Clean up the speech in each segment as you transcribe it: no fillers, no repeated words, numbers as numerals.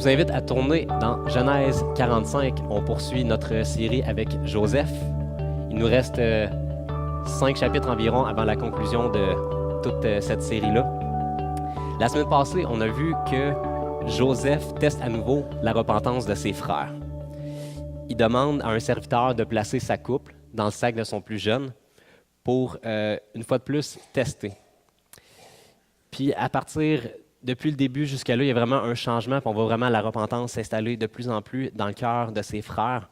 vous invite à tourner dans Genèse 45. On poursuit notre série avec Joseph. Il nous reste 5 chapitres environ avant la conclusion de toute cette série-là. La semaine passée, on a vu que Joseph teste à nouveau la repentance de ses frères. Il demande à un serviteur de placer sa coupe dans le sac de son plus jeune pour, une fois de plus, tester. Puis depuis le début jusqu'à là, il y a vraiment un changement, puis on voit vraiment la repentance s'installer de plus en plus dans le cœur de ses frères,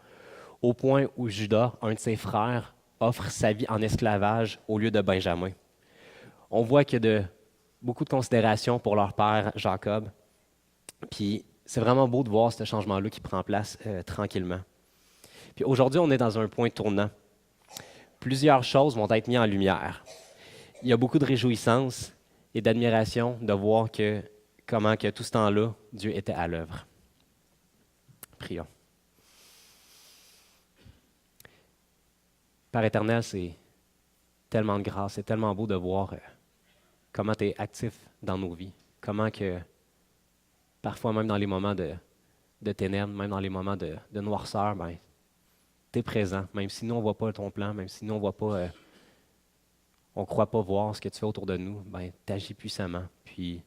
au point où Judas, un de ses frères, offre sa vie en esclavage au lieu de Benjamin. On voit qu'il y a beaucoup de considération pour leur père Jacob, puis c'est vraiment beau de voir ce changement-là qui prend place tranquillement. Puis aujourd'hui, on est dans un point tournant. Plusieurs choses vont être mises en lumière. Il y a beaucoup de réjouissance et d'admiration de voir comment que tout ce temps-là, Dieu était à l'œuvre. Prions. Père éternel, c'est tellement de grâce, c'est tellement beau de voir comment tu es actif dans nos vies, comment que parfois même dans les moments de ténèbres, même dans les moments de noirceur, ben, tu es présent, même si nous on ne voit pas ton plan, même si nous on voit pas... on ne croit pas voir ce que tu fais autour de nous, ben, tu agis puissamment. Puis,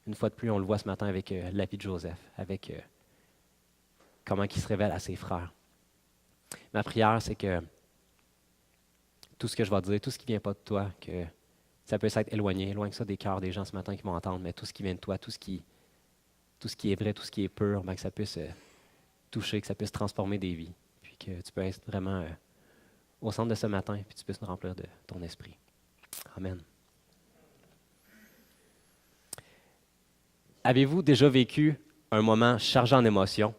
une fois de plus, on le voit ce matin avec la vie de Joseph, avec comment il se révèle à ses frères. Ma prière, c'est que tout ce que je vais dire, tout ce qui ne vient pas de toi, que ça peut s'être éloigné, éloigne ça des cœurs des gens ce matin qui vont entendre, mais tout ce qui vient de toi, tout ce qui est vrai, tout ce qui est pur, ben, que ça puisse toucher, que ça puisse transformer des vies, puis que tu peux être vraiment... au centre de ce matin, puis tu puisses nous remplir de ton esprit. Amen. Avez-vous déjà vécu un moment chargé en émotions,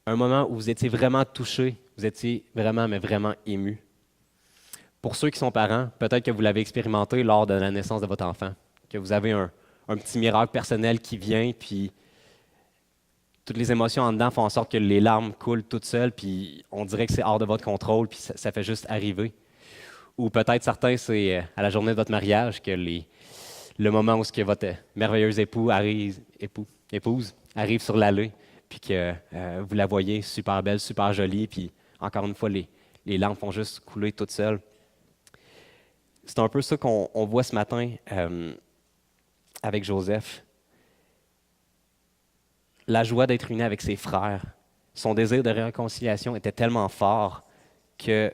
un moment où vous étiez vraiment touché, vous étiez vraiment, mais vraiment ému? Pour ceux qui sont parents, peut-être que vous l'avez expérimenté lors de la naissance de votre enfant, que vous avez un petit miracle personnel qui vient, puis toutes les émotions en dedans font en sorte que les larmes coulent toutes seules, puis on dirait que c'est hors de votre contrôle, puis ça fait juste arriver. Ou peut-être certains, c'est à la journée de votre mariage que le moment où votre merveilleuse épouse arrive sur l'allée, puis que vous la voyez super belle, super jolie, puis encore une fois, les larmes font juste couler toutes seules. C'est un peu ça qu'on voit ce matin avec Joseph. La joie d'être uni avec ses frères, son désir de réconciliation était tellement fort que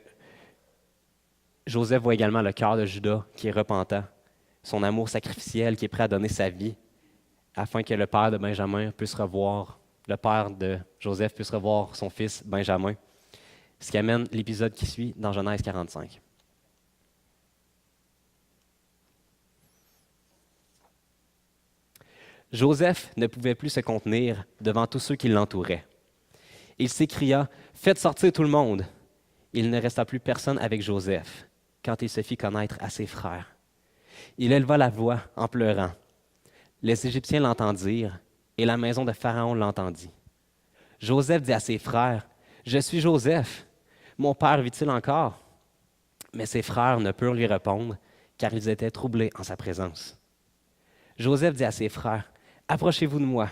Joseph voit également le cœur de Judas qui est repentant, son amour sacrificiel qui est prêt à donner sa vie afin que le père de Benjamin puisse revoir, le père de Joseph puisse revoir son fils Benjamin, ce qui amène l'épisode qui suit dans Genèse 45. Joseph ne pouvait plus se contenir devant tous ceux qui l'entouraient. Il s'écria « Faites sortir tout le monde !» Il ne resta plus personne avec Joseph quand il se fit connaître à ses frères. Il éleva la voix en pleurant. Les Égyptiens l'entendirent et la maison de Pharaon l'entendit. Joseph dit à ses frères « Je suis Joseph. Mon père vit-il encore ?» Mais ses frères ne purent lui répondre car ils étaient troublés en sa présence. Joseph dit à ses frères « Approchez-vous de moi. »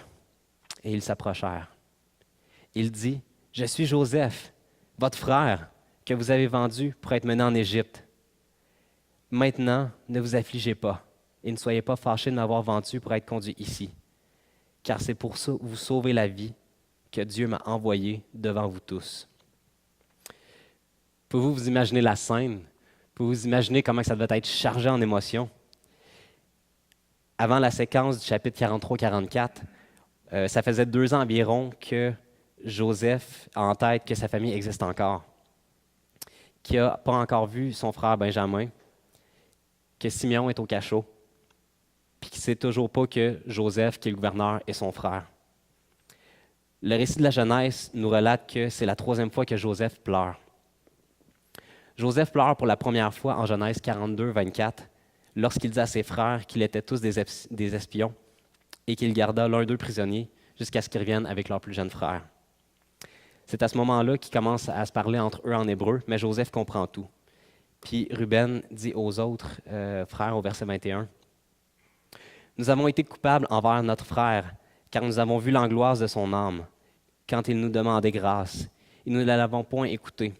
Et ils s'approchèrent. Il dit « Je suis Joseph, votre frère, que vous avez vendu pour être mené en Égypte. Maintenant, ne vous affligez pas et ne soyez pas fâchés de m'avoir vendu pour être conduit ici, car c'est pour ça vous sauver la vie que Dieu m'a envoyé devant vous tous. » Pouvez-vous vous imaginer la scène? Pouvez-vous vous imaginer comment ça devait être chargé en émotions? Avant la séquence du chapitre 43-44, ça faisait 2 ans environ que Joseph a en tête que sa famille existe encore, qu'il n'a pas encore vu son frère Benjamin, que Simeon est au cachot, puis qu'il ne sait toujours pas que Joseph, qui est le gouverneur, est son frère. Le récit de la Genèse nous relate que c'est la 3e fois que Joseph pleure. Joseph pleure pour la première fois en Genèse 42-24, lorsqu'il dit à ses frères qu'ils étaient tous des espions et qu'il garda l'un d'eux prisonnier jusqu'à ce qu'ils reviennent avec leur plus jeune frère. C'est à ce moment-là qu'ils commencent à se parler entre eux en hébreu, mais Joseph comprend tout. Puis Ruben dit aux autres frères au verset 21, « Nous avons été coupables envers notre frère, car nous avons vu l'angoisse de son âme, quand il nous demandait grâce, et nous ne l'avons point écouté.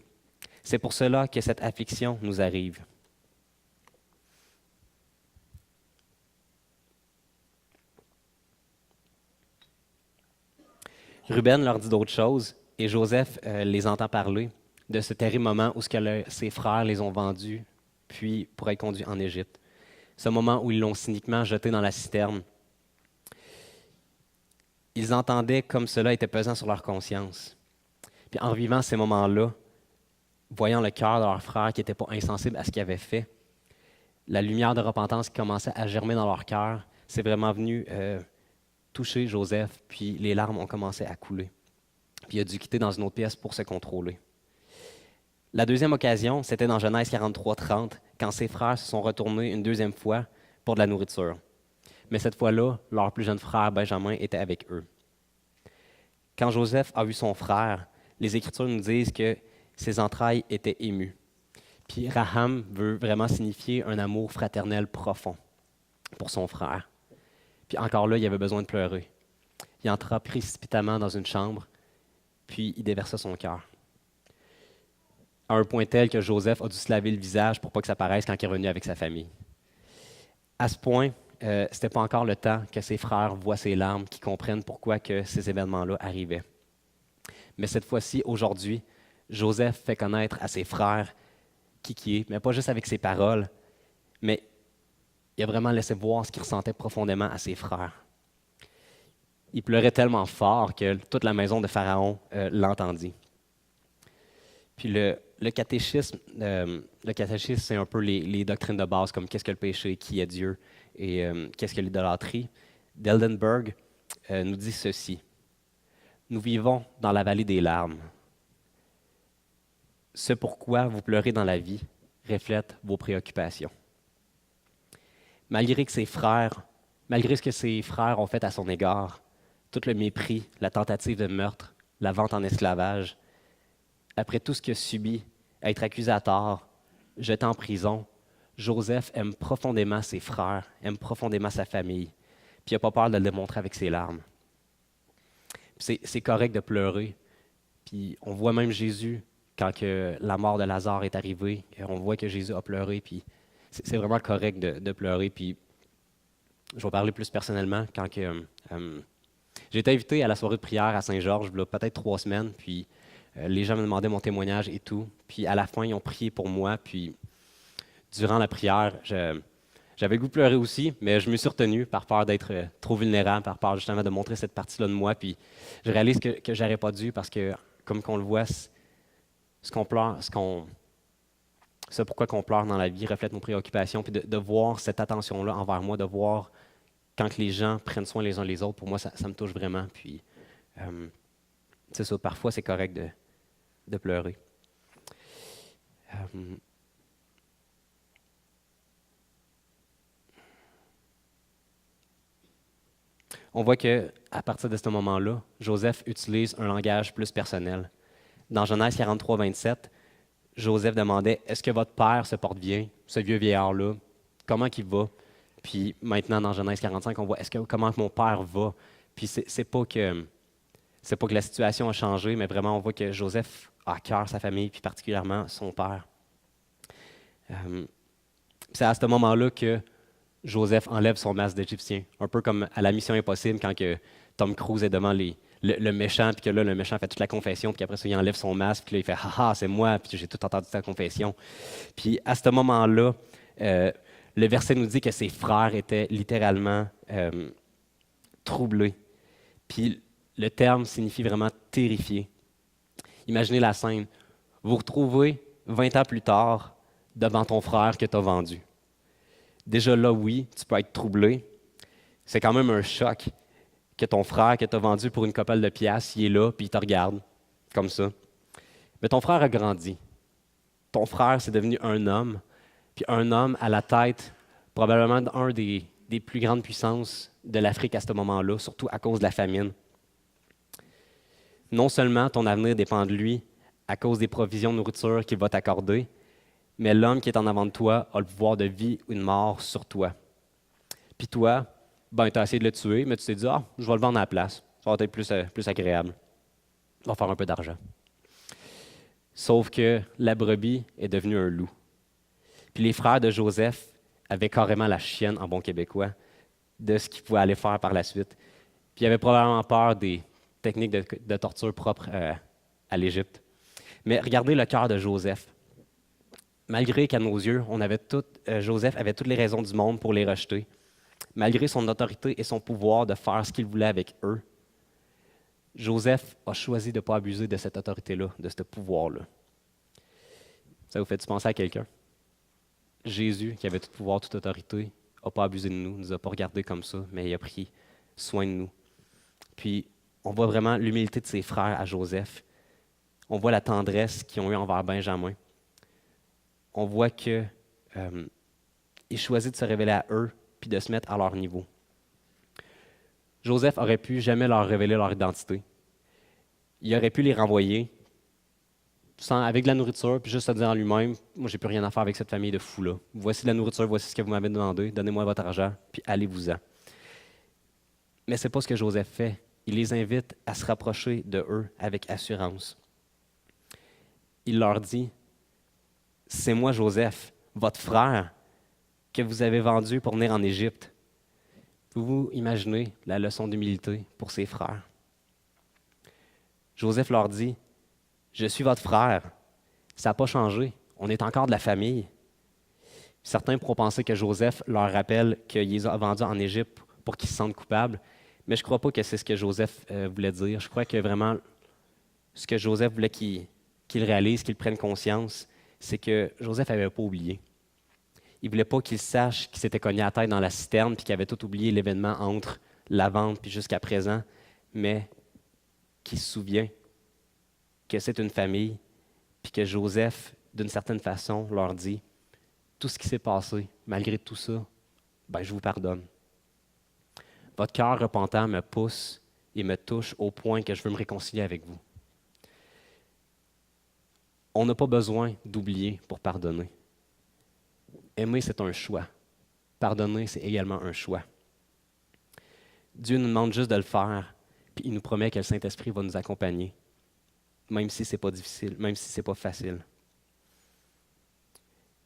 C'est pour cela que cette affliction nous arrive. Ruben leur dit d'autres choses, et Joseph les entend parler de ce terrible moment où ses frères les ont vendus, puis pour être conduits en Égypte. Ce moment où ils l'ont cyniquement jeté dans la citerne. Ils entendaient comme cela était pesant sur leur conscience. Puis en vivant ces moments-là, voyant le cœur de leur frère qui n'était pas insensible à ce qu'il avait fait, la lumière de repentance qui commençait à germer dans leur cœur, c'est vraiment venu toucher Joseph, puis les larmes ont commencé à couler. Puis il a dû quitter dans une autre pièce pour se contrôler. La deuxième occasion, c'était dans Genèse 43-30, quand ses frères se sont retournés une deuxième fois pour de la nourriture. Mais cette fois-là, leur plus jeune frère, Benjamin, était avec eux. Quand Joseph a vu son frère, les Écritures nous disent que ses entrailles étaient émues. Puis Raham veut vraiment signifier un amour fraternel profond pour son frère. Puis encore là, il avait besoin de pleurer. Il entra précipitamment dans une chambre, puis il déversa son cœur. À un point tel que Joseph a dû se laver le visage pour pas que ça paraisse quand il est revenu avec sa famille. À ce point, ce n'était pas encore le temps que ses frères voient ses larmes, qu'ils comprennent pourquoi que ces événements-là arrivaient. Mais cette fois-ci, aujourd'hui, Joseph fait connaître à ses frères qui est, mais pas juste avec ses paroles, mais il a vraiment laissé voir ce qu'il ressentait profondément à ses frères. Il pleurait tellement fort que toute la maison de Pharaon l'entendit. Puis le catéchisme, c'est un peu les doctrines de base, comme qu'est-ce que le péché, qui est Dieu et qu'est-ce que l'idolâtrie. Deldenberg nous dit ceci. Nous vivons dans la vallée des larmes. Ce pourquoi vous pleurez dans la vie reflète vos préoccupations. Malgré ce que ses frères ont fait à son égard, tout le mépris, la tentative de meurtre, la vente en esclavage, après tout ce qu'il a subi, être accusé à tort, jeté en prison, Joseph aime profondément ses frères, aime profondément sa famille, puis il n'a pas peur de le démontrer avec ses larmes. C'est correct de pleurer, puis on voit même Jésus, quand que la mort de Lazare est arrivée, on voit que Jésus a pleuré, puis c'est vraiment correct de pleurer, puis je vais parler plus personnellement, quand que, j'ai été invité à la soirée de prière à Saint-Georges, il y a peut-être 3 semaines, puis les gens me demandaient mon témoignage et tout. Puis à la fin, ils ont prié pour moi. Puis durant la prière, j'avais le goût de pleurer aussi, mais je me suis retenu par peur d'être trop vulnérable, par peur justement de montrer cette partie-là de moi. Puis je réalise que j'aurais pas dû parce que, comme qu'on le voit, ce qu'on pleure, ce pourquoi qu'on pleure dans la vie reflète nos préoccupations. Puis de voir cette attention-là envers moi, de voir quand les gens prennent soin les uns les autres, pour moi, ça me touche vraiment. Puis c'est ça, parfois c'est correct de pleurer. On voit qu'à partir de ce moment-là, Joseph utilise un langage plus personnel. Dans Genèse 43-27, Joseph demandait « Est-ce que votre père se porte bien, ce vieux vieillard-là? Comment il va? » Puis maintenant, dans Genèse 45, on voit « Comment mon père va? » Puis c'est pas que la situation a changé, mais vraiment, on voit que Joseph a à cœur sa famille, puis particulièrement son père. C'est à ce moment-là que Joseph enlève son masque d'Égyptien, un peu comme à la Mission Impossible, quand que Tom Cruise est devant le méchant, puis que là, le méchant fait toute la confession, puis après ça, il enlève son masque, puis là, il fait « Ah, ah, c'est moi, puis j'ai tout entendu ta confession. » Puis à ce moment-là, le verset nous dit que ses frères étaient littéralement troublés. Puis le terme signifie vraiment terrifié. Imaginez la scène. Vous vous retrouvez 20 ans plus tard devant ton frère que tu as vendu. Déjà là, oui, tu peux être troublé. C'est quand même un choc que ton frère que tu as vendu pour une couple de piastres, il est là, puis il te regarde, comme ça. Mais ton frère a grandi. Ton frère, c'est devenu un homme, puis un homme à la tête probablement d'un des plus grandes puissances de l'Afrique à ce moment-là, surtout à cause de la famine. Non seulement ton avenir dépend de lui à cause des provisions de nourriture qu'il va t'accorder, mais l'homme qui est en avant de toi a le pouvoir de vie ou de mort sur toi. Puis toi, Ben, tu as essayé de le tuer, mais tu t'es dit, ah, je vais le vendre à la place. Ça va être plus agréable. On va faire un peu d'argent. Sauf que la brebis est devenue un loup. Puis les frères de Joseph avaient carrément la chienne, en bon québécois, de ce qu'ils pouvaient aller faire par la suite. Puis ils avaient probablement peur des techniques de torture propres à l'Égypte. Mais regardez le cœur de Joseph. Malgré qu'à nos yeux, Joseph avait toutes les raisons du monde pour les rejeter, malgré son autorité et son pouvoir de faire ce qu'il voulait avec eux, Joseph a choisi de ne pas abuser de cette autorité-là, de ce pouvoir-là. Ça vous fait-tu penser à quelqu'un? Jésus, qui avait tout pouvoir, toute autorité, n'a pas abusé de nous, ne nous a pas regardés comme ça, mais il a pris soin de nous. Puis, on voit vraiment l'humilité de ses frères à Joseph. On voit la tendresse qu'ils ont eue envers Benjamin. On voit qu'il choisit de se révéler à eux puis de se mettre à leur niveau. Joseph aurait pu jamais leur révéler leur identité. Il aurait pu les renvoyer avec de la nourriture, puis juste se dire en lui-même, moi, j'ai plus rien à faire avec cette famille de fous-là. Voici la nourriture, voici ce que vous m'avez demandé, donnez-moi votre argent, puis allez-vous-en. Mais ce n'est pas ce que Joseph fait. Il les invite à se rapprocher de eux avec assurance. Il leur dit, c'est moi, Joseph, votre frère, que vous avez vendu pour venir en Égypte. Pouvez-vous imaginer la leçon d'humilité pour ses frères? Joseph leur dit, je suis votre frère. Ça n'a pas changé. On est encore de la famille. Certains pourront penser que Joseph leur rappelle qu'il les a vendus en Égypte pour qu'ils se sentent coupables, mais je ne crois pas que c'est ce que Joseph voulait dire. Je crois que vraiment, ce que Joseph voulait qu'ils réalisent, qu'ils prennent conscience, c'est que Joseph n'avait pas oublié. Il ne voulait pas qu'ils sachent qu'il s'était cogné la tête dans la citerne puis qu'il avait tout oublié l'événement entre la vente puis jusqu'à présent, mais qu'il se souvient que c'est une famille, puis que Joseph, d'une certaine façon, leur dit tout ce qui s'est passé, malgré tout ça, ben, je vous pardonne. Votre cœur repentant me pousse et me touche au point que je veux me réconcilier avec vous. On n'a pas besoin d'oublier pour pardonner. Aimer, c'est un choix. Pardonner, c'est également un choix. Dieu nous demande juste de le faire, puis il nous promet que le Saint-Esprit va nous accompagner, même si ce n'est pas difficile, même si ce n'est pas facile.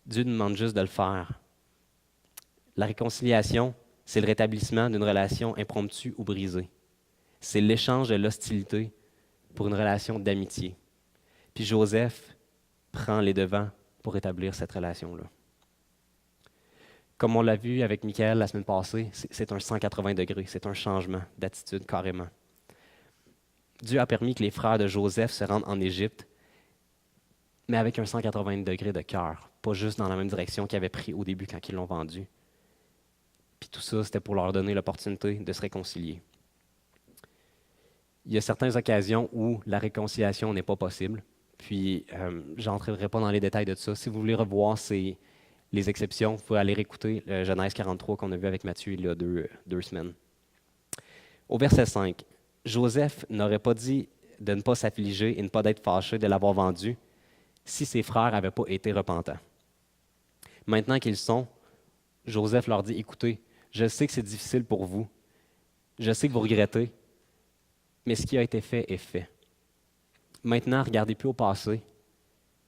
Dieu nous demande juste de le faire. La réconciliation, c'est le rétablissement d'une relation impromptue ou brisée. C'est l'échange de l'hostilité pour une relation d'amitié. Puis Joseph prend les devants pour établir cette relation-là. Comme on l'a vu avec Michael la semaine passée, c'est un 180 degrés, c'est un changement d'attitude carrément. Dieu a permis que les frères de Joseph se rendent en Égypte, mais avec un 180 degrés de cœur, pas juste dans la même direction qu'ils avaient pris au début quand ils l'ont vendu. Puis tout ça, c'était pour leur donner l'opportunité de se réconcilier. Il y a certaines occasions où la réconciliation n'est pas possible, puis je n'entrerai pas dans les détails de ça. Si vous voulez revoir les exceptions, vous pouvez aller réécouter Genèse 43 qu'on a vu avec Matthieu il y a deux semaines. Au verset 5, Joseph n'aurait pas dit de ne pas s'affliger et ne pas d'être fâché de l'avoir vendu si ses frères n'avaient pas été repentants. Maintenant qu'ils sont, Joseph leur dit, écoutez, je sais que c'est difficile pour vous, je sais que vous regrettez, mais ce qui a été fait est fait. Maintenant, regardez plus au passé,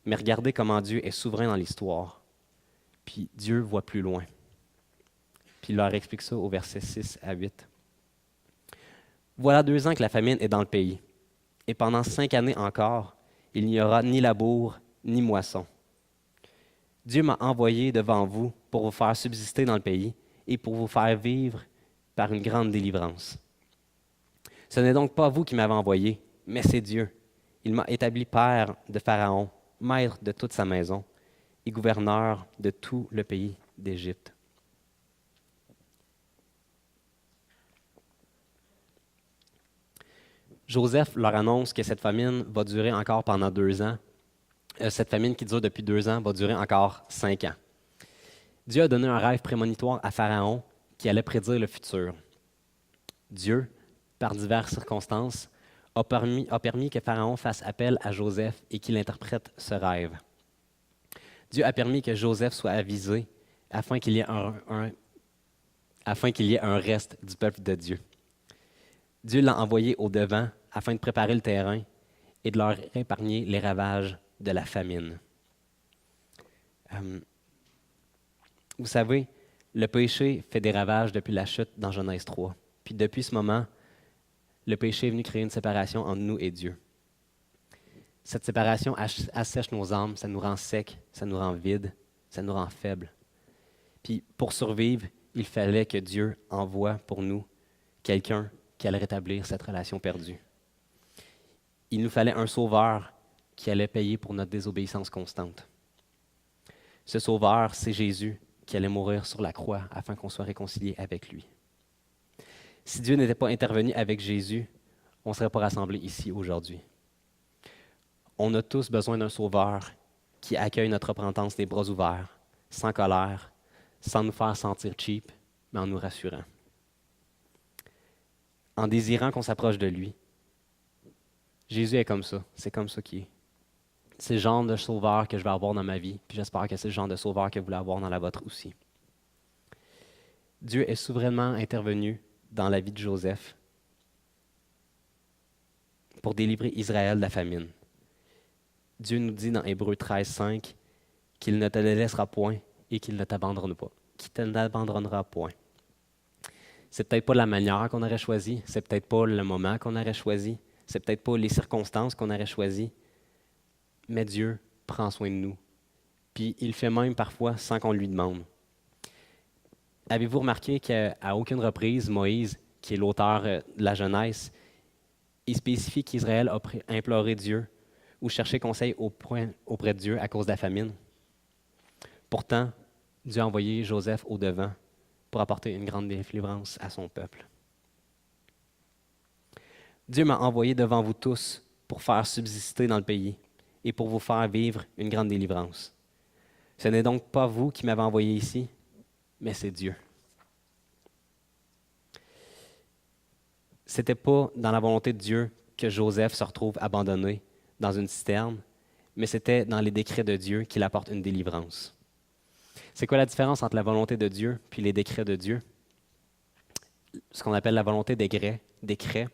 mais regardez comment Dieu est souverain dans l'histoire. Puis Dieu voit plus loin. Puis il leur explique ça au verset 6 à 8. Voilà 2 ans que la famine est dans le pays, et pendant 5 années encore, il n'y aura ni labour, ni moisson. Dieu m'a envoyé devant vous pour vous faire subsister dans le pays et pour vous faire vivre par une grande délivrance. Ce n'est donc pas vous qui m'avez envoyé, mais c'est Dieu. Il m'a établi père de Pharaon, maître de toute sa maison et gouverneur de tout le pays d'Égypte. Joseph leur annonce que cette famine va durer encore pendant 2 ans. Cette famine qui dure depuis 2 ans va durer encore 5 ans. Dieu a donné un rêve prémonitoire à Pharaon qui allait prédire le futur. Dieu, par diverses circonstances, a permis que Pharaon fasse appel à Joseph et qu'il interprète ce rêve. Dieu a permis que Joseph soit avisé afin qu'il y ait afin qu'il y ait un reste du peuple de Dieu. Dieu l'a envoyé au-devant afin de préparer le terrain et de leur épargner les ravages de la famine. Vous savez, le péché fait des ravages depuis la chute dans Genèse 3. Puis depuis ce moment, le péché est venu créer une séparation entre nous et Dieu. Cette séparation assèche nos âmes, ça nous rend secs, ça nous rend vides, ça nous rend faibles. Puis pour survivre, il fallait que Dieu envoie pour nous quelqu'un qui allait rétablir cette relation perdue. Il nous fallait un sauveur qui allait payer pour notre désobéissance constante. Ce sauveur, c'est Jésus qui allait mourir sur la croix afin qu'on soit réconcilié avec lui. Si Dieu n'était pas intervenu avec Jésus, on ne serait pas rassemblés ici aujourd'hui. On a tous besoin d'un sauveur qui accueille notre repentance des bras ouverts, sans colère, sans nous faire sentir cheap, mais en nous rassurant. En désirant qu'on s'approche de lui. Jésus est comme ça, c'est comme ça qu'il est. C'est le genre de sauveur que je vais avoir dans ma vie, puis j'espère que c'est le genre de sauveur que vous voulez avoir dans la vôtre aussi. Dieu est souverainement intervenu dans la vie de Joseph pour délivrer Israël de la famine. Dieu nous dit dans Hébreux 13:5 qu'il ne te laissera point et qu'il ne t'abandonnera pas. Qu'il ne t'abandonnera point. C'est peut-être pas la manière qu'on aurait choisie, c'est peut-être pas le moment qu'on aurait choisi, c'est peut-être pas les circonstances qu'on aurait choisies, mais Dieu prend soin de nous. Puis il le fait même parfois sans qu'on lui demande. Avez-vous remarqué qu'à aucune reprise, Moïse, qui est l'auteur de la Genèse, il spécifie qu'Israël a imploré Dieu ou cherché conseil auprès de Dieu à cause de la famine? Pourtant, Dieu a envoyé Joseph au-devant pour apporter une grande délivrance à son peuple. Dieu m'a envoyé devant vous tous pour faire subsister dans le pays et pour vous faire vivre une grande délivrance. Ce n'est donc pas vous qui m'avez envoyé ici, mais c'est Dieu. Ce n'était pas dans la volonté de Dieu que Joseph se retrouve abandonné dans une citerne, mais c'était dans les décrets de Dieu qu'il apporte une délivrance. C'est quoi la différence entre la volonté de Dieu puis les décrets de Dieu? Ce qu'on appelle la volonté des décrets,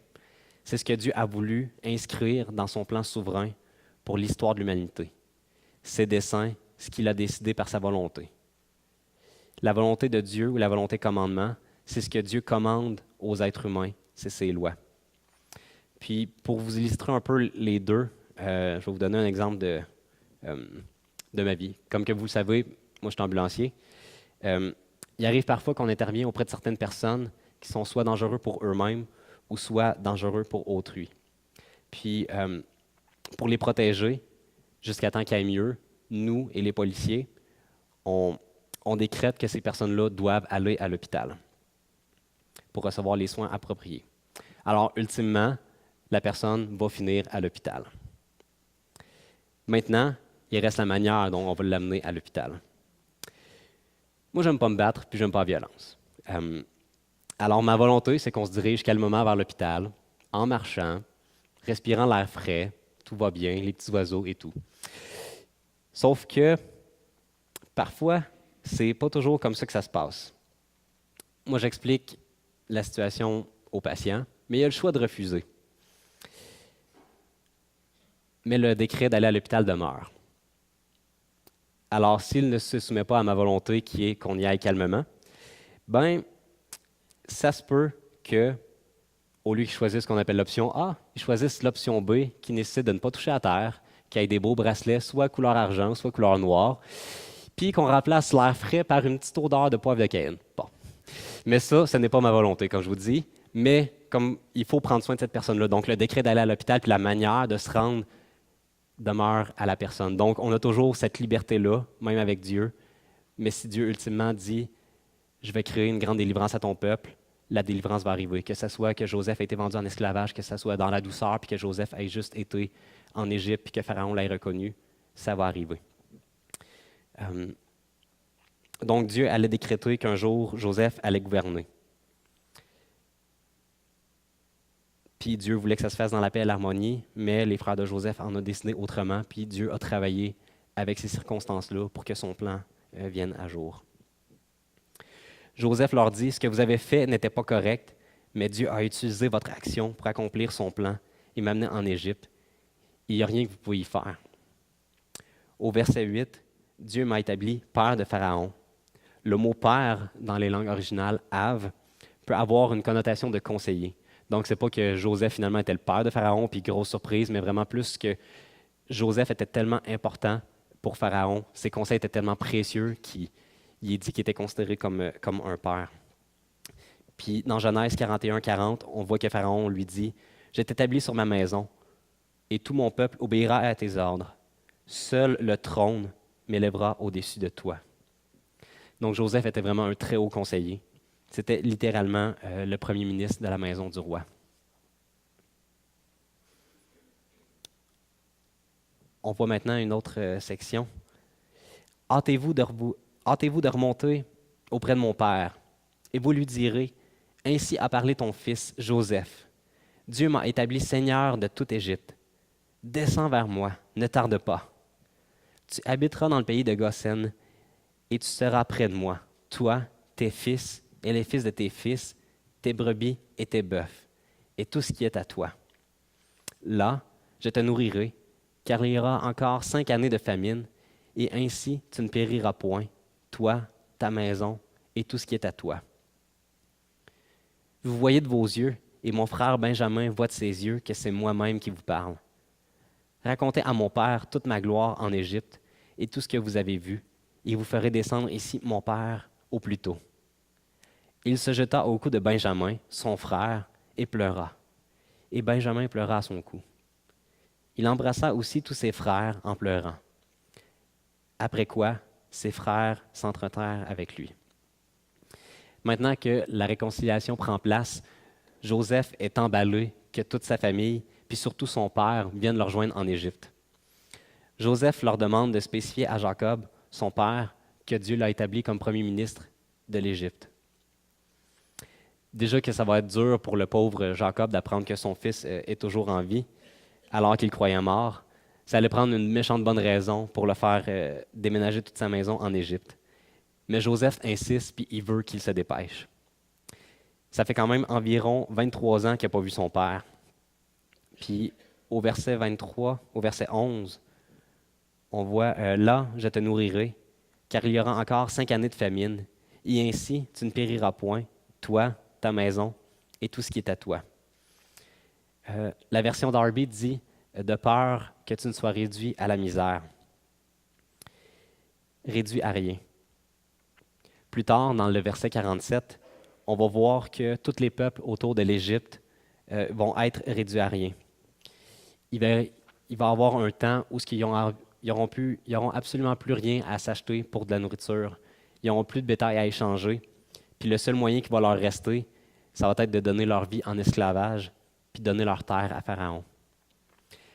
c'est ce que Dieu a voulu inscrire dans son plan souverain pour l'histoire de l'humanité. Ses desseins, ce qu'il a décidé par sa volonté. La volonté de Dieu ou la volonté commandement, c'est ce que Dieu commande aux êtres humains, c'est ses lois. Puis, pour vous illustrer un peu les deux, je vais vous donner un exemple de ma vie. Comme que vous le savez, moi, je suis ambulancier. Il arrive parfois qu'on intervient auprès de certaines personnes qui sont soit dangereux pour eux-mêmes ou soit dangereux pour autrui. Puis, pour les protéger, jusqu'à temps qu'il aille mieux, nous et les policiers, on décrète que ces personnes-là doivent aller à l'hôpital pour recevoir les soins appropriés. Alors, ultimement, la personne va finir à l'hôpital. Maintenant, il reste la manière dont on va l'amener à l'hôpital. Moi, j'aime pas me battre, puis j'aime pas la violence. Alors, ma volonté, c'est qu'on se dirige calmement vers l'hôpital, en marchant, respirant l'air frais, tout va bien, les petits oiseaux et tout. Sauf que, parfois, c'est pas toujours comme ça que ça se passe. Moi, j'explique la situation au patient, mais il a le choix de refuser. Mais le décret d'aller à l'hôpital demeure. Alors, s'il ne se soumet pas à ma volonté, qui est qu'on y aille calmement, ben, ça se peut que, au lieu qu'ils choisissent ce qu'on appelle l'option A, ils choisissent l'option B, qui nécessite de ne pas toucher à terre, qui ait des beaux bracelets, soit couleur argent, soit couleur noire, puis qu'on remplace l'air frais par une petite odeur de poivre de Cayenne. Bon. Mais ça, ce n'est pas ma volonté, comme je vous dis, mais comme il faut prendre soin de cette personne-là. Donc, le décret d'aller à l'hôpital, puis la manière de se rendre demeure à la personne. Donc, on a toujours cette liberté-là, même avec Dieu. Mais si Dieu, ultimement, dit « Je vais créer une grande délivrance à ton peuple », la délivrance va arriver. Que ce soit que Joseph ait été vendu en esclavage, que ce soit dans la douceur, puis que Joseph ait juste été en Égypte, puis que Pharaon l'ait reconnu, ça va arriver. Donc, Dieu allait décréter qu'un jour, Joseph allait gouverner. Puis Dieu voulait que ça se fasse dans la paix et l'harmonie, mais les frères de Joseph en ont décidé autrement, puis Dieu a travaillé avec ces circonstances-là pour que son plan vienne à jour. Joseph leur dit, ce que vous avez fait n'était pas correct, mais Dieu a utilisé votre action pour accomplir son plan et m'amener en Égypte. Il n'y a rien que vous pouvez y faire. Au verset 8, Dieu m'a établi père de Pharaon. Le mot père, dans les langues originales, Av, peut avoir une connotation de conseiller. Donc, c'est pas que Joseph finalement était le père de Pharaon, puis grosse surprise, mais vraiment plus que Joseph était tellement important pour Pharaon, ses conseils étaient tellement précieux qu'il est dit qu'il était considéré comme un père. Puis dans Genèse 41-40, on voit que Pharaon lui dit, « Je t'établis sur ma maison, et tout mon peuple obéira à tes ordres. Seul le trône m'élèvera au-dessus de toi. » Donc Joseph était vraiment un très haut conseiller. C'était littéralement le premier ministre de la maison du roi. On voit maintenant une autre section. Hâtez-vous de remonter auprès de mon père, et vous lui direz, ainsi a parlé ton fils Joseph. Dieu m'a établi seigneur de toute Égypte. Descends vers moi, ne tarde pas. Tu habiteras dans le pays de Goshen, et tu seras près de moi, toi, tes fils et les fils de tes fils, tes brebis et tes bœufs, et tout ce qui est à toi. Là, je te nourrirai, car il y aura encore 5 années de famine, et ainsi tu ne périras point, toi, ta maison et tout ce qui est à toi. Vous voyez de vos yeux, et mon frère Benjamin voit de ses yeux que c'est moi-même qui vous parle. Racontez à mon père toute ma gloire en Égypte et tout ce que vous avez vu, et vous ferez descendre ici mon père au plus tôt. Il se jeta au cou de Benjamin, son frère, et pleura. Et Benjamin pleura à son cou. Il embrassa aussi tous ses frères en pleurant. Après quoi, ses frères s'entretèrent avec lui. Maintenant que la réconciliation prend place, Joseph est emballé que toute sa famille, puis surtout son père, viennent le rejoindre en Égypte. Joseph leur demande de spécifier à Jacob, son père, que Dieu l'a établi comme premier ministre de l'Égypte. Déjà que ça va être dur pour le pauvre Jacob d'apprendre que son fils est toujours en vie, alors qu'il croyait mort. Ça allait prendre une méchante bonne raison pour le faire déménager toute sa maison en Égypte. Mais Joseph insiste, puis il veut qu'il se dépêche. Ça fait quand même environ 23 ans qu'il n'a pas vu son père. Puis au verset 23, au verset 11, on voit « Là, je te nourrirai, car il y aura encore 5 années de famine, et ainsi tu ne périras point, toi, ta maison et tout ce qui est à toi. » La version Darby dit « De peur que tu ne sois réduit à la misère. » Réduit à rien. Plus tard, dans le verset 47, on va voir que tous les peuples autour de l'Égypte vont être réduits à rien. Il va y avoir un temps où ils n'auront absolument plus rien à s'acheter pour de la nourriture. Ils n'auront plus de bétail à échanger. Puis le seul moyen qui va leur rester, ça va être de donner leur vie en esclavage, puis donner leur terre à Pharaon.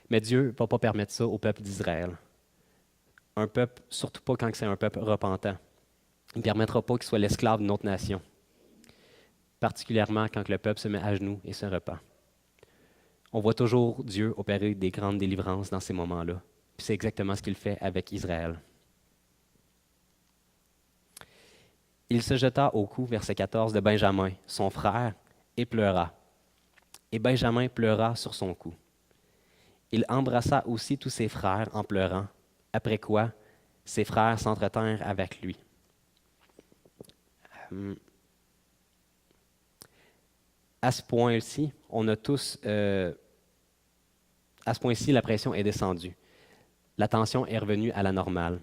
Mais Dieu ne va pas permettre ça au peuple d'Israël. Un peuple, surtout pas quand c'est un peuple repentant. Il ne permettra pas qu'il soit l'esclave d'une autre nation, particulièrement quand le peuple se met à genoux et se repent. On voit toujours Dieu opérer des grandes délivrances dans ces moments-là. Puis c'est exactement ce qu'il fait avec Israël. Il se jeta au cou, verset 14, de Benjamin, son frère, et pleura. Et Benjamin pleura sur son cou. Il embrassa aussi tous ses frères en pleurant, après quoi ses frères s'entretinrent avec lui. À ce point-ci, à ce point-ci, la pression est descendue. La tension est revenue à la normale.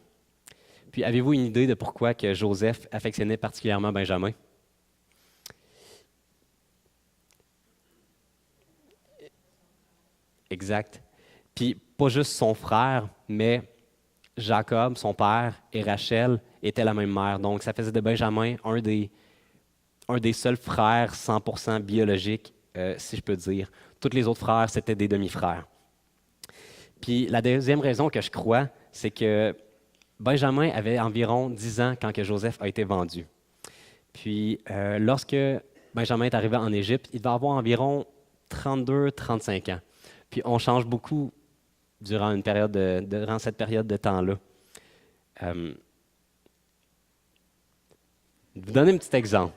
Puis, avez-vous une idée de pourquoi que Joseph affectionnait particulièrement Benjamin? Exact. Puis, pas juste son frère, mais Jacob, son père, et Rachel étaient la même mère. Donc, ça faisait de Benjamin un des seuls frères 100% biologiques, si je peux dire. Tous les autres frères, c'était des demi-frères. Puis, la deuxième raison que je crois, c'est que Benjamin avait environ 10 ans quand que Joseph a été vendu. Puis, lorsque Benjamin est arrivé en Égypte, il devait avoir environ 32-35 ans. Puis, on change beaucoup durant cette période de temps-là. Je vais vous donner un petit exemple.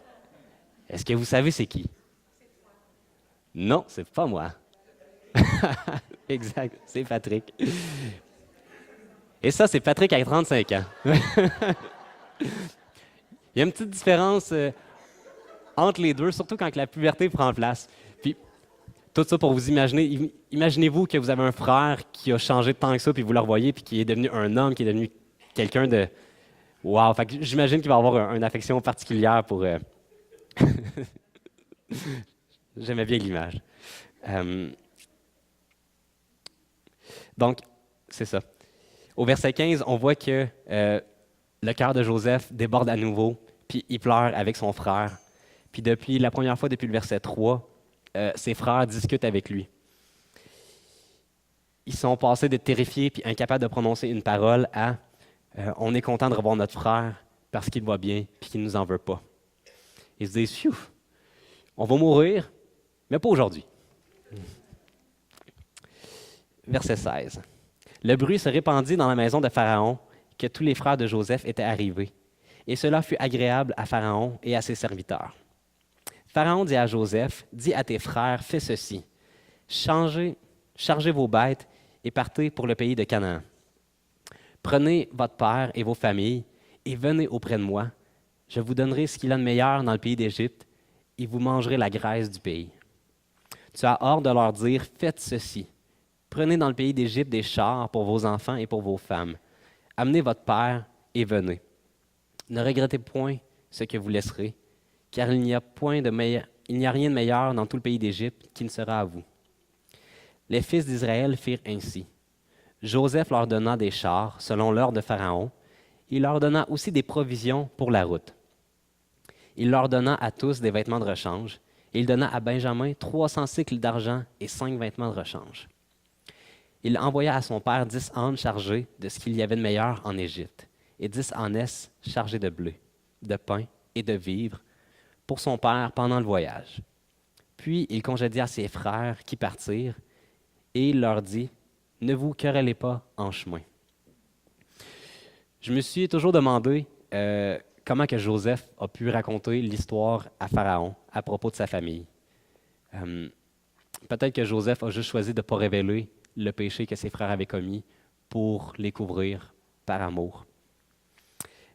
Est-ce que vous savez c'est qui? Non, c'est pas moi. Exact, c'est Patrick. Et ça, c'est Patrick à 35 ans. Il y a une petite différence entre les deux, surtout quand la puberté prend place. Puis, tout ça pour vous imaginer. Imaginez-vous que vous avez un frère qui a changé de temps que ça, puis vous le revoyez, puis qui est devenu un homme, qui est devenu quelqu'un de... Wow! Fait que j'imagine qu'il va avoir une affection particulière pour... J'aimais bien l'image. Euh, donc, c'est ça. Au verset 15, on voit que le cœur de Joseph déborde à nouveau, puis il pleure avec son frère. Puis depuis la première fois, depuis le verset 3, ses frères discutent avec lui. Ils sont passés d'être terrifiés puis incapables de prononcer une parole à on est content de revoir notre frère parce qu'il va bien puis qu'il ne nous en veut pas. Ils se disent, phew, on va mourir, mais pas aujourd'hui. Verset 16. Le bruit se répandit dans la maison de Pharaon que tous les frères de Joseph étaient arrivés. Et cela fut agréable à Pharaon et à ses serviteurs. Pharaon dit à Joseph, dis à tes frères, fais ceci. Chargez vos bêtes et partez pour le pays de Canaan. Prenez votre père et vos familles et venez auprès de moi. Je vous donnerai ce qu'il y a de meilleur dans le pays d'Égypte et vous mangerez la graisse du pays. Tu as ordre de leur dire, faites ceci. Prenez dans le pays d'Égypte des chars pour vos enfants et pour vos femmes. Amenez votre père et venez. Ne regrettez point ce que vous laisserez, car il n'y a rien de meilleur dans tout le pays d'Égypte qui ne sera à vous. Les fils d'Israël firent ainsi. Joseph leur donna des chars, selon l'ordre de Pharaon. Il leur donna aussi des provisions pour la route. Il leur donna à tous des vêtements de rechange. Et il donna à Benjamin 300 cycles d'argent et 5 vêtements de rechange. Il envoya à son père 10 ânes chargés de ce qu'il y avait de meilleur en Égypte, et 10 ânesses chargées de blé, de pain et de vivres pour son père pendant le voyage. Puis il congédia ses frères qui partirent, et il leur dit, « Ne vous querellez pas en chemin. » Je me suis toujours demandé comment que Joseph a pu raconter l'histoire à Pharaon à propos de sa famille. Peut-être que Joseph a juste choisi de ne pas révéler le péché que ses frères avaient commis pour les couvrir par amour.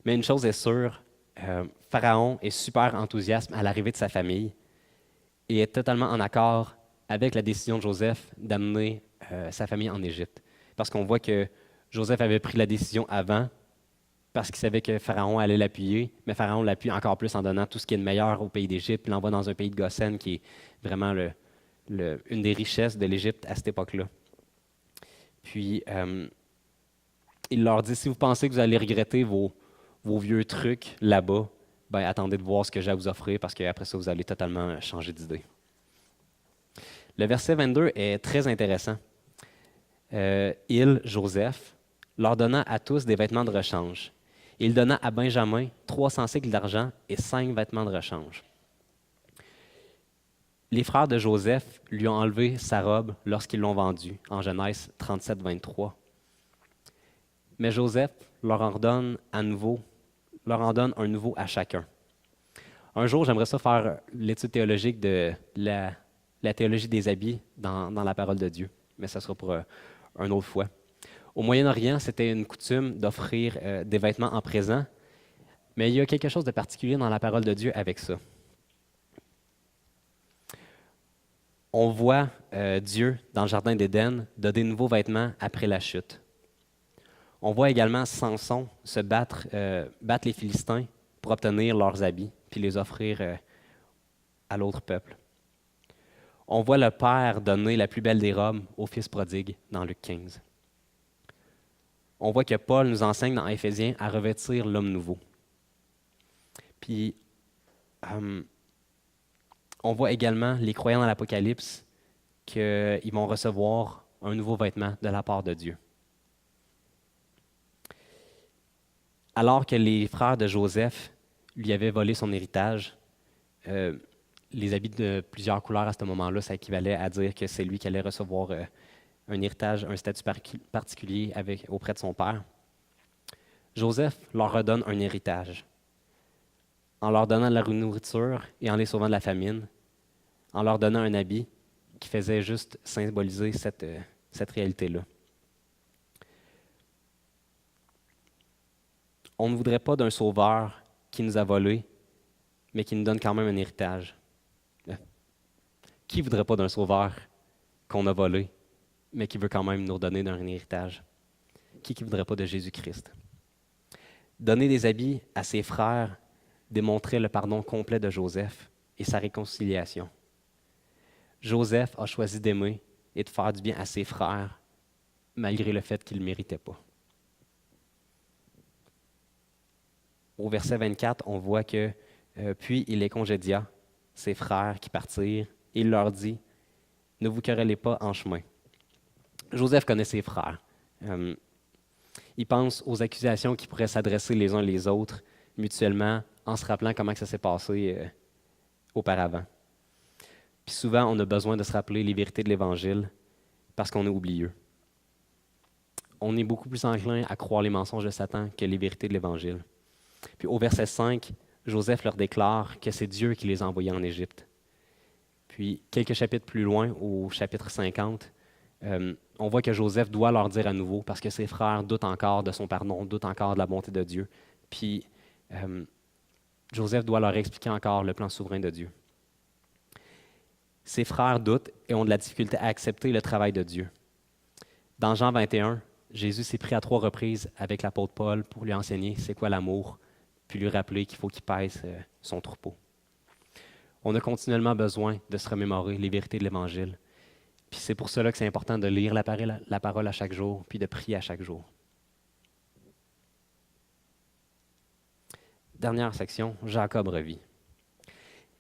Mais une chose est sûre, Pharaon est super enthousiaste à l'arrivée de sa famille et est totalement en accord avec la décision de Joseph d'amener sa famille en Égypte. Parce qu'on voit que Joseph avait pris la décision avant parce qu'il savait que Pharaon allait l'appuyer, mais Pharaon l'appuie encore plus en donnant tout ce qui est de meilleur au pays d'Égypte, puis l'envoie dans un pays de Goshen qui est vraiment une des richesses de l'Égypte à cette époque-là. Puis, il leur dit, si vous pensez que vous allez regretter vos vieux trucs là-bas, ben attendez de voir ce que j'ai à vous offrir parce qu'après ça, vous allez totalement changer d'idée. Le verset 22 est très intéressant. Il, Joseph, leur donna à tous des vêtements de rechange. Il donna à Benjamin 300 cycles d'argent et 5 vêtements de rechange. Les frères de Joseph lui ont enlevé sa robe lorsqu'ils l'ont vendue, en Genèse 37, 23. Mais Joseph leur en donne un nouveau à chacun. Un jour, j'aimerais ça faire l'étude théologique de la théologie des habits dans la parole de Dieu, mais ça sera pour une autre fois. Au Moyen-Orient, c'était une coutume d'offrir des vêtements en présent, mais il y a quelque chose de particulier dans la parole de Dieu avec ça. On voit Dieu, dans le jardin d'Éden, donner de nouveaux vêtements après la chute. On voit également Samson se battre les Philistins pour obtenir leurs habits, puis les offrir à l'autre peuple. On voit le Père donner la plus belle des robes au Fils prodigue dans Luc 15. On voit que Paul nous enseigne dans Éphésiens à revêtir l'homme nouveau. Puis, on voit également les croyants dans l'Apocalypse qu'ils vont recevoir un nouveau vêtement de la part de Dieu. Alors que les frères de Joseph lui avaient volé son héritage, les habits de plusieurs couleurs à ce moment-là, ça équivalait à dire que c'est lui qui allait recevoir un héritage, un statut particulier auprès de son père. Joseph leur redonne un héritage. en leur donnant de la nourriture et en les sauvant de la famine, en leur donnant un habit qui faisait juste symboliser cette réalité-là. On ne voudrait pas d'un sauveur qui nous a volés, mais qui nous donne quand même un héritage. Qui ne voudrait pas d'un sauveur qu'on a volé, mais qui veut quand même nous redonner un héritage? Qui ne voudrait pas de Jésus-Christ? Donner des habits à ses frères démontrait le pardon complet de Joseph et sa réconciliation. Joseph a choisi d'aimer et de faire du bien à ses frères, malgré le fait qu'il ne le méritait pas. Au verset 24, on voit que puis il les congédia, ses frères qui partirent, et il leur dit, ne vous querellez pas en chemin. Joseph connaît ses frères. Il pense aux accusations qui pourraient s'adresser les uns les autres mutuellement en se rappelant comment ça s'est passé auparavant. Puis souvent, on a besoin de se rappeler les vérités de l'Évangile parce qu'on est oublieux. On est beaucoup plus enclin à croire les mensonges de Satan que les vérités de l'Évangile. Puis au verset 5, Joseph leur déclare que c'est Dieu qui les a envoyés en Égypte. Puis quelques chapitres plus loin, au chapitre 50, on voit que Joseph doit leur dire à nouveau, parce que ses frères doutent encore de son pardon, doutent encore de la bonté de Dieu. Puis Joseph doit leur expliquer encore le plan souverain de Dieu. Ses frères doutent et ont de la difficulté à accepter le travail de Dieu. Dans Jean 21, Jésus s'est pris à 3 reprises avec l'apôtre Paul pour lui enseigner c'est quoi l'amour, puis lui rappeler qu'il faut qu'il pèse son troupeau. On a continuellement besoin de se remémorer les vérités de l'Évangile. Puis c'est pour cela que c'est important de lire la parole à chaque jour, puis de prier à chaque jour. Dernière section, Jacob revit.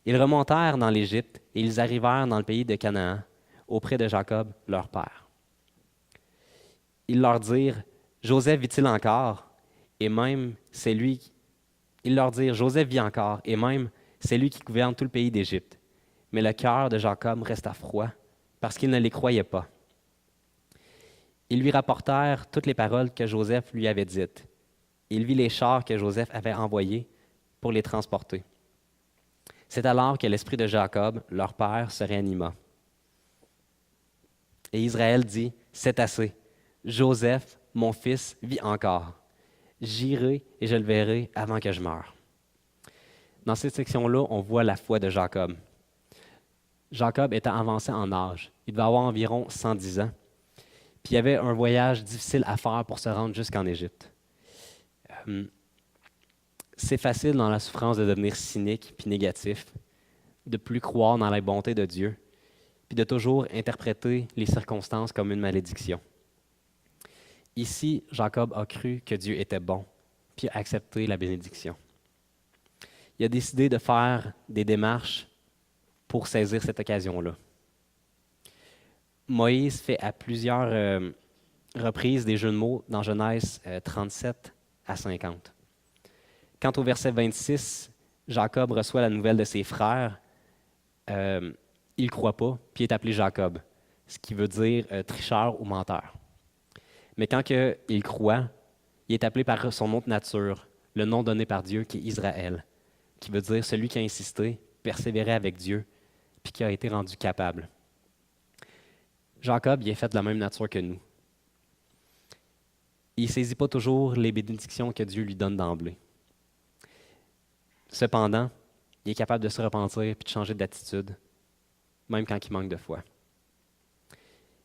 Ils remontèrent dans l'Égypte et ils arrivèrent dans le pays de Canaan, auprès de Jacob, leur père. Ils leur dirent, Joseph vit-il encore? Et même c'est lui. Ils leur dirent, Joseph vit encore, et même c'est lui qui gouverne tout le pays d'Égypte. Mais le cœur de Jacob resta froid, parce qu'il ne les croyait pas. Ils lui rapportèrent toutes les paroles que Joseph lui avait dites. Il vit les chars que Joseph avait envoyés pour les transporter. C'est alors que l'esprit de Jacob, leur père, se réanima. Et Israël dit, c'est assez. Joseph, mon fils, vit encore. J'irai et je le verrai avant que je meure. Dans cette section-là, on voit la foi de Jacob. Jacob était avancé en âge. Il devait avoir environ 110 ans. Puis il y avait un voyage difficile à faire pour se rendre jusqu'en Égypte. C'est facile dans la souffrance de devenir cynique puis négatif, de plus croire dans la bonté de Dieu, puis de toujours interpréter les circonstances comme une malédiction. Ici, Jacob a cru que Dieu était bon, puis a accepté la bénédiction. Il a décidé de faire des démarches pour saisir cette occasion-là. Moïse fait à plusieurs reprises des jeux de mots dans Genèse 37 à 50. Quant au verset 26, Jacob reçoit la nouvelle de ses frères. Il ne croit pas, puis il est appelé Jacob, ce qui veut dire tricheur ou menteur. Mais quand il croit, il est appelé par son autre nature, le nom donné par Dieu qui est Israël, qui veut dire celui qui a insisté, persévéré avec Dieu, puis qui a été rendu capable. Jacob, il est fait de la même nature que nous. Il ne saisit pas toujours les bénédictions que Dieu lui donne d'emblée. Cependant, il est capable de se repentir et de changer d'attitude, même quand il manque de foi.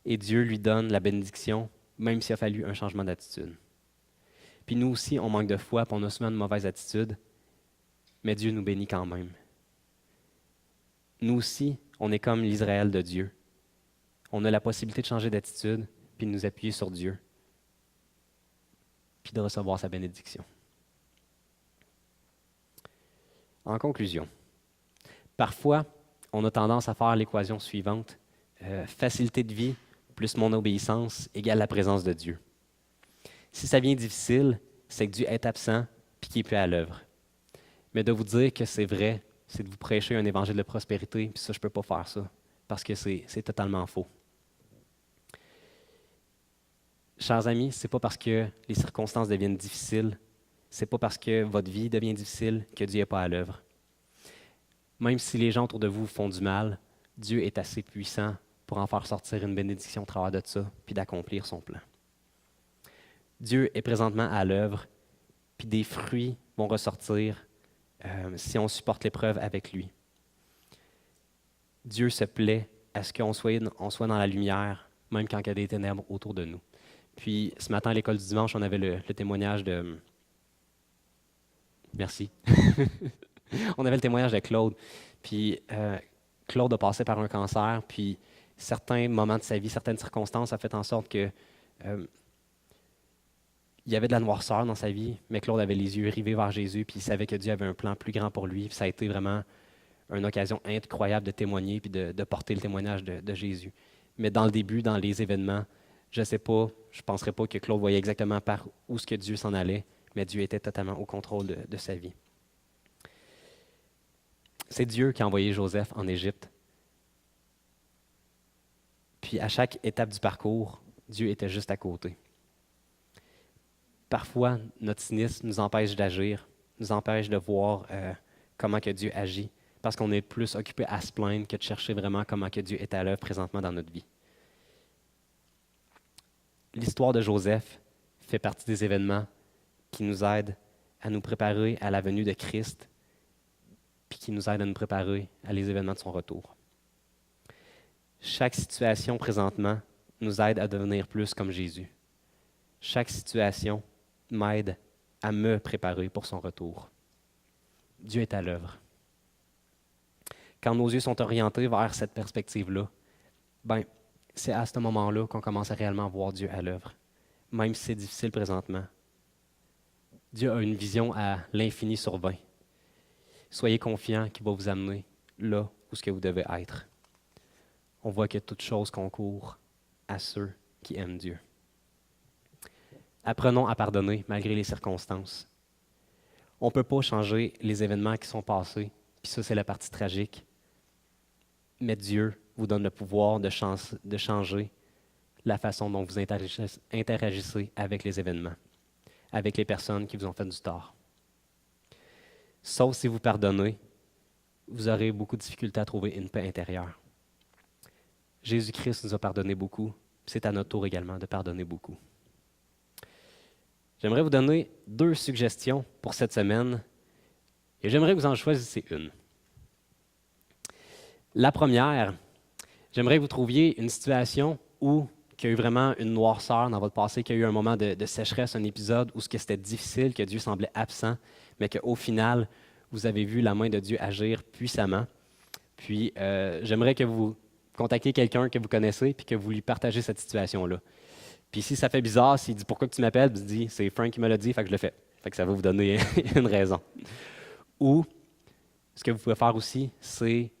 Et Dieu lui donne la bénédiction, même s'il a fallu un changement d'attitude. Puis nous aussi, on manque de foi, puis on a souvent une mauvaise attitude, mais Dieu nous bénit quand même. Nous aussi, on est comme l'Israël de Dieu. On a la possibilité de changer d'attitude, puis de nous appuyer sur Dieu, puis de recevoir sa bénédiction. En conclusion, parfois, on a tendance à faire l'équation suivante. Facilité de vie plus mon obéissance égale la présence de Dieu. Si ça vient difficile, c'est que Dieu est absent puis qu'il n'est plus à l'œuvre. Mais de vous dire que c'est vrai, c'est de vous prêcher un évangile de prospérité, puis ça, je ne peux pas faire ça, parce que c'est totalement faux. Chers amis, ce n'est pas parce que les circonstances deviennent difficiles c'est pas parce que votre vie devient difficile que Dieu n'est pas à l'œuvre. Même si les gens autour de vous font du mal, Dieu est assez puissant pour en faire sortir une bénédiction au travers de ça, puis d'accomplir son plan. Dieu est présentement à l'œuvre, puis des fruits vont ressortir si on supporte l'épreuve avec lui. Dieu se plaît à ce qu'on soit dans la lumière, même quand il y a des ténèbres autour de nous. Puis ce matin à l'école du dimanche, on avait le témoignage de... Merci. On avait le témoignage de Claude. Puis Claude a passé par un cancer, puis certains moments de sa vie, certaines circonstances ont fait en sorte que il y avait de la noirceur dans sa vie, mais Claude avait les yeux rivés vers Jésus, puis il savait que Dieu avait un plan plus grand pour lui. Puis ça a été vraiment une occasion incroyable de témoigner puis de porter le témoignage de Jésus. Mais dans le début, dans les événements, je ne penserais pas que Claude voyait exactement par où ce que Dieu s'en allait, mais Dieu était totalement au contrôle de sa vie. C'est Dieu qui a envoyé Joseph en Égypte. Puis à chaque étape du parcours, Dieu était juste à côté. Parfois, notre cynisme nous empêche d'agir, nous empêche de voir comment que Dieu agit, parce qu'on est plus occupé à se plaindre que de chercher vraiment comment que Dieu est à l'œuvre présentement dans notre vie. L'histoire de Joseph fait partie des événements qui nous aident à nous préparer à la venue de Christ, puis qui nous aident à nous préparer à les événements de son retour. Chaque situation présentement nous aide à devenir plus comme Jésus. Chaque situation m'aide à me préparer pour son retour. Dieu est à l'œuvre. Quand nos yeux sont orientés vers cette perspective-là, c'est à ce moment-là qu'on commence à réellement voir Dieu à l'œuvre, même si c'est difficile présentement. Dieu a une vision à l'infini sur 20. Soyez confiants qu'il va vous amener là où ce que vous devez être. On voit que toute chose concourt à ceux qui aiment Dieu. Apprenons à pardonner malgré les circonstances. On ne peut pas changer les événements qui sont passés, puis ça, c'est la partie tragique. Mais Dieu vous donne le pouvoir de changer la façon dont vous interagissez avec les événements, avec les personnes qui vous ont fait du tort. Sauf si vous pardonnez, vous aurez beaucoup de difficultés à trouver une paix intérieure. Jésus-Christ nous a pardonné beaucoup, c'est à notre tour également de pardonner beaucoup. J'aimerais vous donner 2 suggestions pour cette semaine et j'aimerais que vous en choisissiez une. La première, j'aimerais que vous trouviez une situation où il y a eu vraiment une noirceur dans votre passé, qu'il y a eu un moment de sécheresse, un épisode où c'était difficile, que Dieu semblait absent, mais qu'au final, vous avez vu la main de Dieu agir puissamment. Puis, j'aimerais que vous contactiez quelqu'un que vous connaissez puis que vous lui partagez cette situation-là. Puis si ça fait bizarre, s'il dit « Pourquoi tu m'appelles? » Vous dites « C'est Frank qui me l'a dit, fait que je le fais. » Fait que ça va vous donner une raison. Ou, ce que vous pouvez faire aussi, c'est,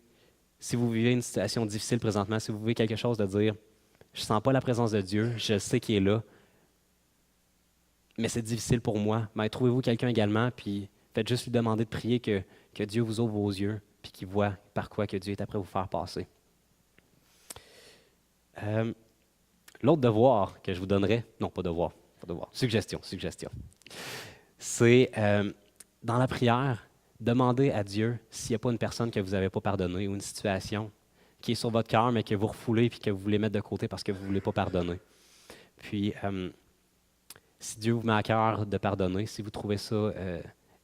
si vous vivez une situation difficile présentement, si vous vivez quelque chose de dire « Je ne sens pas la présence de Dieu, je sais qu'il est là, mais c'est difficile pour moi. » Mais trouvez-vous quelqu'un également, puis faites juste lui demander de prier que Dieu vous ouvre vos yeux, puis qu'il voit par quoi que Dieu est après vous faire passer. L'autre devoir que je vous donnerais, non pas devoir, suggestion, c'est dans la prière, demandez à Dieu s'il n'y a pas une personne que vous n'avez pas pardonnée ou une situation qui est sur votre cœur mais que vous refoulez et que vous voulez mettre de côté parce que vous ne voulez pas pardonner. Puis, si Dieu vous met à cœur de pardonner, si vous trouvez ça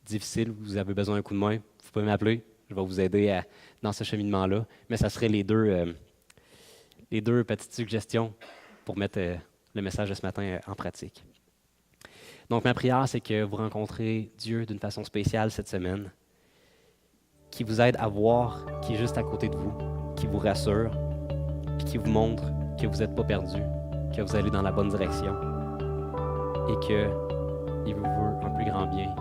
difficile, vous avez besoin d'un coup de main, vous pouvez m'appeler, je vais vous aider dans ce cheminement-là, mais ça serait les deux petites suggestions pour mettre le message de ce matin en pratique. Donc, ma prière, c'est que vous rencontrez Dieu d'une façon spéciale cette semaine, qui vous aide à voir qui est juste à côté de vous, qui vous rassure, puis qui vous montre que vous n'êtes pas perdu, que vous allez dans la bonne direction et qu'il vous veut un plus grand bien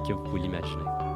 que vous pouvez l'imaginer.